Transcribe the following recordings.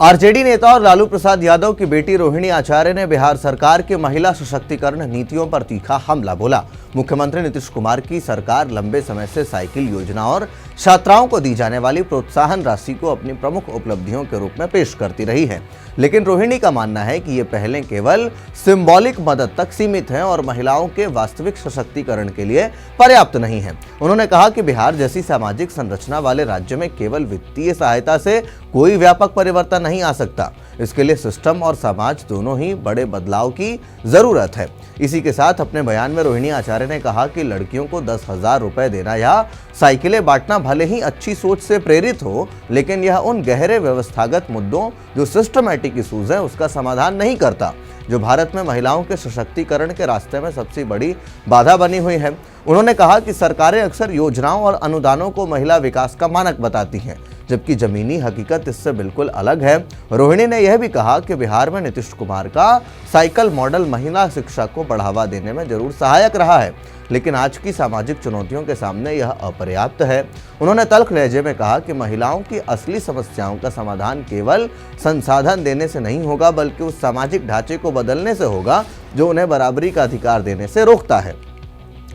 RJD नेता और लालू प्रसाद यादव की बेटी रोहिणी आचार्य ने बिहार सरकार के महिला सशक्तिकरण नीतियों पर तीखा हमला बोला। मुख्यमंत्री नीतीश कुमार की सरकार लंबे समय से साइकिल योजना और छात्राओं को दी जाने वाली प्रोत्साहन राशि को अपनी प्रमुख उपलब्धियों के रूप में पेश करती रही है, लेकिन रोहिणी का मानना है कि ये पहले केवल सिंबॉलिक मदद तक सीमित है और महिलाओं के वास्तविक सशक्तिकरण के लिए पर्याप्त नहीं है। उन्होंने कहा कि बिहार जैसी सामाजिक संरचना वाले राज्य में केवल वित्तीय सहायता से कोई व्यापक परिवर्तन नहीं आ सकता। इसके लिए सिस्टम और समाज दोनों ही बड़े बदलाव की जरूरत है। इसी के साथ अपने बयान में रोहिणी आचार्य ने कहा कि लड़कियों को 10,000 रुपए देना या साइकिलें बांटना भले ही अच्छी सोच से प्रेरित हो, लेकिन यह उन गहरे व्यवस्थागत मुद्दों जो सिस्टमैटिक इशूज है उसका समाधान नहीं करता, जो भारत में महिलाओं के सशक्तिकरण के रास्ते में सबसे बड़ी बाधा बनी हुई है। उन्होंने कहा कि सरकारें अक्सर योजनाओं और अनुदानों को महिला विकास का मानक बताती हैं, जबकि जमीनी हकीकत इससे बिल्कुल अलग है। रोहिणी ने यह भी कहा कि बिहार में नीतीश कुमार का साइकिल मॉडल महिला शिक्षा को बढ़ावा देने में जरूर सहायक रहा है, लेकिन आज की सामाजिक चुनौतियों के सामने यह अपर्याप्त है। उन्होंने तल्ख लहजे में कहा कि महिलाओं की असली समस्याओं का समाधान केवल संसाधन देने से नहीं होगा, बल्कि उस सामाजिक ढांचे को बदलने से होगा जो उन्हें बराबरी का अधिकार देने से रोकता है।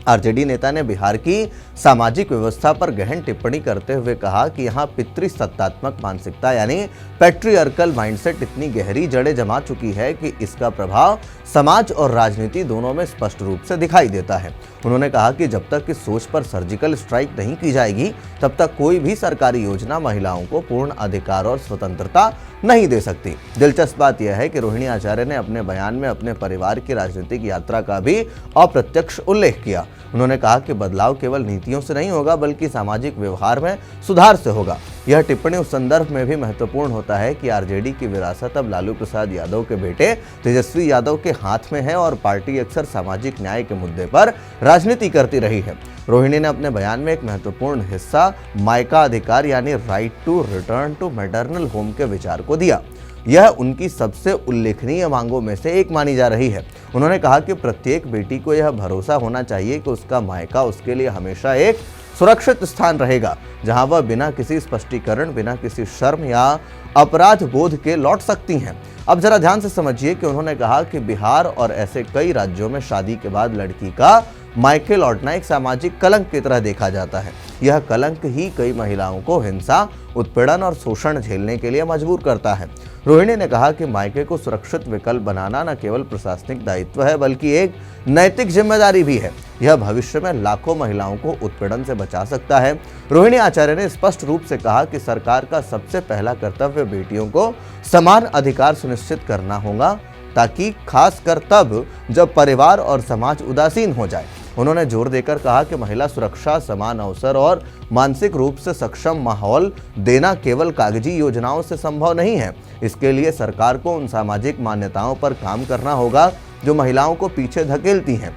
आरजेडी नेता ने बिहार की सामाजिक व्यवस्था पर गहन टिप्पणी करते हुए कहा कि यहाँ पितृसत्तात्मक मानसिकता यानी पैट्रियर्कल माइंडसेट इतनी गहरी जड़ें जमा चुकी है कि इसका प्रभाव समाज और राजनीति दोनों में स्पष्ट रूप से दिखाई देता है। उन्होंने कहा कि जब तक इस सोच पर सर्जिकल स्ट्राइक नहीं की जाएगी, तब तक कोई भी सरकारी योजना महिलाओं को पूर्ण अधिकार और स्वतंत्रता नहीं दे सकती। दिलचस्प बात यह है कि रोहिणी आचार्य ने अपने बयान में अपने परिवार की राजनीतिक यात्रा का भी अप्रत्यक्ष उल्लेख किया। उन्होंने कहा कि बदलाव केवल नीतियों से नहीं होगा, बल्कि सामाजिक व्यवहार में सुधार से होगा। यह टिप्पणी उस संदर्भ में भी महत्वपूर्ण होता है कि आरजेडी की विरासत अब लालू प्रसाद यादव के बेटे तेजस्वी यादव के हाथ में है और पार्टी अक्सर सामाजिक न्याय के मुद्दे पर राजनीति करती रही है। रोहिणी ने अपने बयान में एक महत्वपूर्ण हिस्सा मायका अधिकार यानी right to return to maternal home के विचार को दिया। यह उनकी सबसे उल्लेखनीय मांगों में से एक मानी जा रही है। उन्होंने कहा कि प्रत्येक बेटी को यह भरोसा होना चाहिए कि उसका मायका उसके लिए हमेशा एक सुरक्षित स्थान रहेगा, जहां वह बिना किसी स्पष्टीकरण, बिना किसी शर्म या अपराध बोध के लौट सकती हैं। अब जरा ध्यान से समझिए कि उन्होंने कहा कि बिहार और ऐसे कई राज्यों में शादी के बाद लड़की का मायके लौटना एक सामाजिक कलंक की तरह देखा जाता है। यह कलंक ही कई महिलाओं को हिंसा, उत्पीड़न और शोषण झेलने के लिए मजबूर करता है। रोहिणी ने कहा कि मायके को सुरक्षित विकल्प बनाना न केवल प्रशासनिक दायित्व है, बल्कि एक नैतिक जिम्मेदारी भी है। यह भविष्य में लाखों महिलाओं को उत्पीड़न से बचा सकता है। रोहिणी आचार्य ने स्पष्ट रूप से कहा कि सरकार का सबसे पहला कर्तव्य बेटियों को समान अधिकार सुनिश्चित करना होगा, ताकि खासकर तब जब परिवार और समाज उदासीन हो जाए। उन्होंने जोर देकर कहा कि महिला सुरक्षा, समान अवसर और मानसिक रूप से सक्षम माहौल देना केवल कागजी योजनाओं से संभव नहीं है। इसके लिए सरकार को उन सामाजिक मान्यताओं पर काम करना होगा जो महिलाओं को पीछे धकेलती हैं।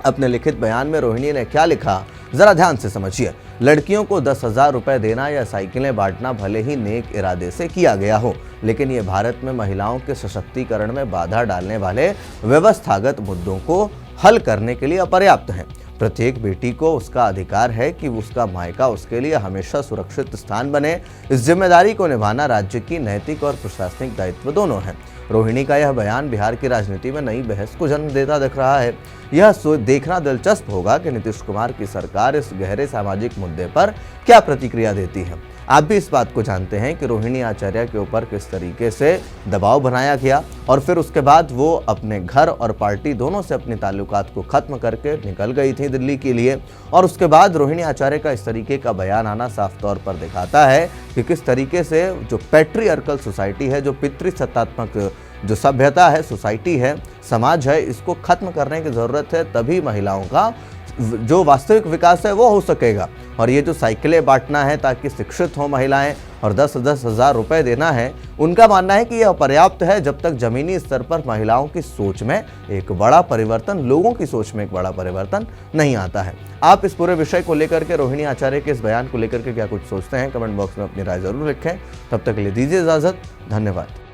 अपने लिखित बयान में रोहिणी ने क्या लिखा, जरा ध्यान से समझिए। लड़कियों को 10,000 रुपए देना या साइकिलें बांटना भले ही नेक इरादे से किया गया हो, लेकिन ये भारत में महिलाओं के सशक्तिकरण में बाधा डालने वाले व्यवस्थागत मुद्दों को हल करने के लिए अपर्याप्त है। प्रत्येक बेटी को उसका अधिकार है कि उसका मायका उसके लिए हमेशा सुरक्षित स्थान बने। इस जिम्मेदारी को निभाना राज्य की नैतिक और प्रशासनिक दायित्व दोनों है। रोहिणी का यह बयान बिहार की राजनीति में नई बहस को जन्म देता दिख रहा है। यह देखना दिलचस्प होगा कि नीतीश कुमार की सरकार इस गहरे सामाजिक मुद्दे पर क्या प्रतिक्रिया देती है। आप भी इस बात को जानते हैं कि रोहिणी आचार्य के ऊपर किस तरीके से दबाव बनाया गया और फिर उसके बाद वो अपने घर और पार्टी दोनों से अपने ताल्लुकात को खत्म करके निकल गई थी दिल्ली के लिए। और उसके बाद रोहिणी आचार्य का इस तरीके का बयान आना साफ तौर पर दिखाता है कि किस तरीके से जो पैट्रियर्कल सोसाइटी है, जो पितृसत्तात्मक जो सभ्यता है, सोसाइटी है, समाज है, इसको खत्म करने की ज़रूरत है। तभी महिलाओं का जो वास्तविक विकास है वो हो सकेगा। और ये जो साइकिलें बांटना है ताकि शिक्षित हो महिलाएं और 10-10 हज़ार रुपये देना है, उनका मानना है कि यह पर्याप्त है जब तक जमीनी स्तर पर महिलाओं की सोच में एक बड़ा परिवर्तन, लोगों की सोच में एक बड़ा परिवर्तन नहीं आता है। आप इस पूरे विषय को लेकर के, रोहिणी आचार्य के इस बयान को लेकर के क्या कुछ सोचते हैं, कमेंट बॉक्स में अपनी राय जरूर लिखें। तब तक के लिए दीजिए इजाज़त। धन्यवाद।